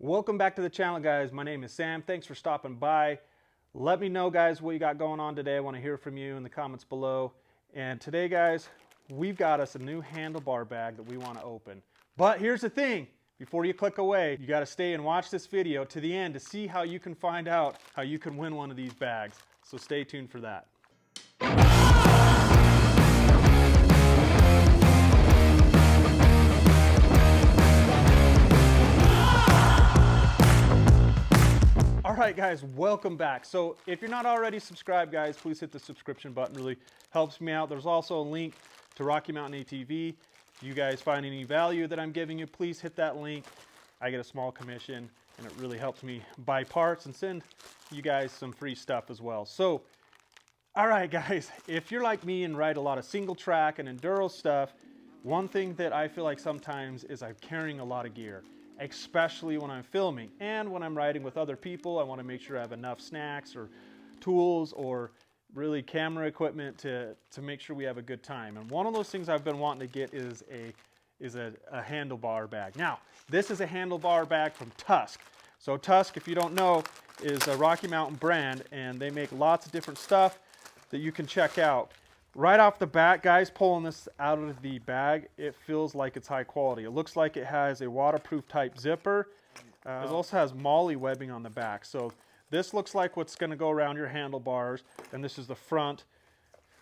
Welcome back to the channel, guys. My name is Sam. Thanks for stopping by. Let me know, guys, what you got going on today. I want to hear from you in the comments below. And today, guys, we've got us a new handlebar bag that we want to open. But here's the thing. Before you click away, you got to stay and watch this video to the end to see how you can find out how you can win one of these bags. So stay tuned for that. Alright guys, welcome back. So if you're not already subscribed, guys, please hit the subscription button. Really helps me out. There's also a link to Rocky Mountain ATV. If you guys find any value that I'm giving you, please hit that link. I get a small commission and it really helps me buy parts and send you guys some free stuff as well. So, alright guys, if you're like me and ride a lot of single track and enduro stuff, one thing that I feel like sometimes is I'm carrying a lot of gear. Especially when I'm filming and when I'm riding with other people. I want to make sure I have enough snacks or tools or really camera equipment to make sure we have a good time. And one of those things I've been wanting to get is a handlebar bag. Now, this is a handlebar bag from Tusk. So Tusk, if you don't know, is a Rocky Mountain brand, and they make lots of different stuff that you can check out. Right off the bat, guys, pulling this out of the bag, it feels like it's high quality. It looks like it has a waterproof type zipper. It also has MOLLE webbing on the back. So this looks like what's going to go around your handlebars, and this is the front.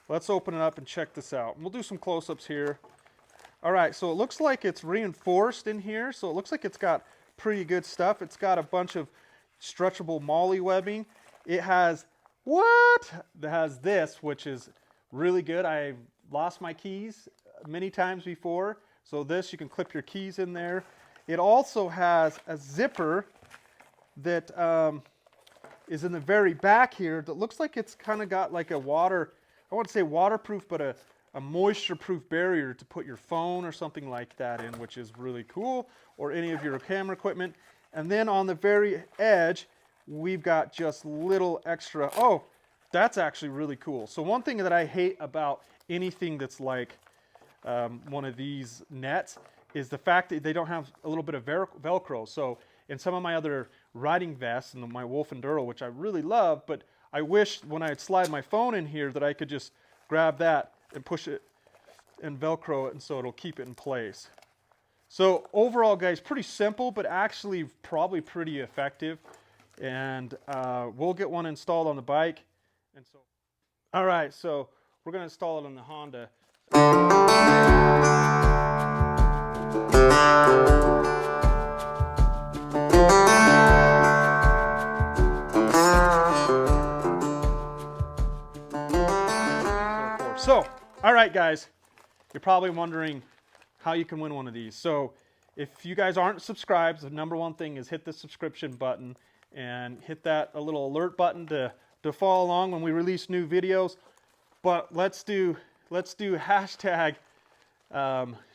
Let's open it up and check this out. We'll do some close-ups here. All right, so it looks like it's reinforced in here, so it looks like it's got pretty good stuff. It's got a bunch of stretchable MOLLE webbing. It has this, which is really good. I've lost my keys many times before. So this, you can clip your keys in there. It also has a zipper that is in the very back here that looks like it's kind of got like a I wouldn't say waterproof, but a moisture-proof barrier to put your phone or something like that in, which is really cool, or any of your camera equipment. And then on the very edge, we've got just little extra, that's actually really cool. So one thing that I hate about anything that's like one of these nets is the fact that they don't have a little bit of Velcro. So in some of my other riding vests and my Wolf Enduro, which I really love, but I wish when I'd slide my phone in here that I could just grab that and push it and Velcro it, and so it'll keep it in place. So overall, guys, pretty simple, but actually probably pretty effective. And we'll get one installed on the bike. And so, all right, so we're going to install it on the Honda. So, all right, guys, you're probably wondering how you can win one of these. So if you guys aren't subscribed, the number one thing is hit the subscription button and hit that little alert button to follow along when we release new videos. But let's do hashtag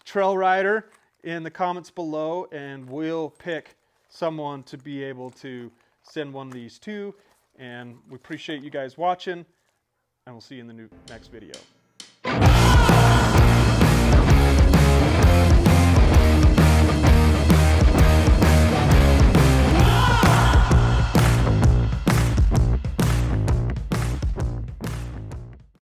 trail rider in the comments below, and we'll pick someone to be able to send one of these to. And we appreciate you guys watching, and we'll see you in the next video.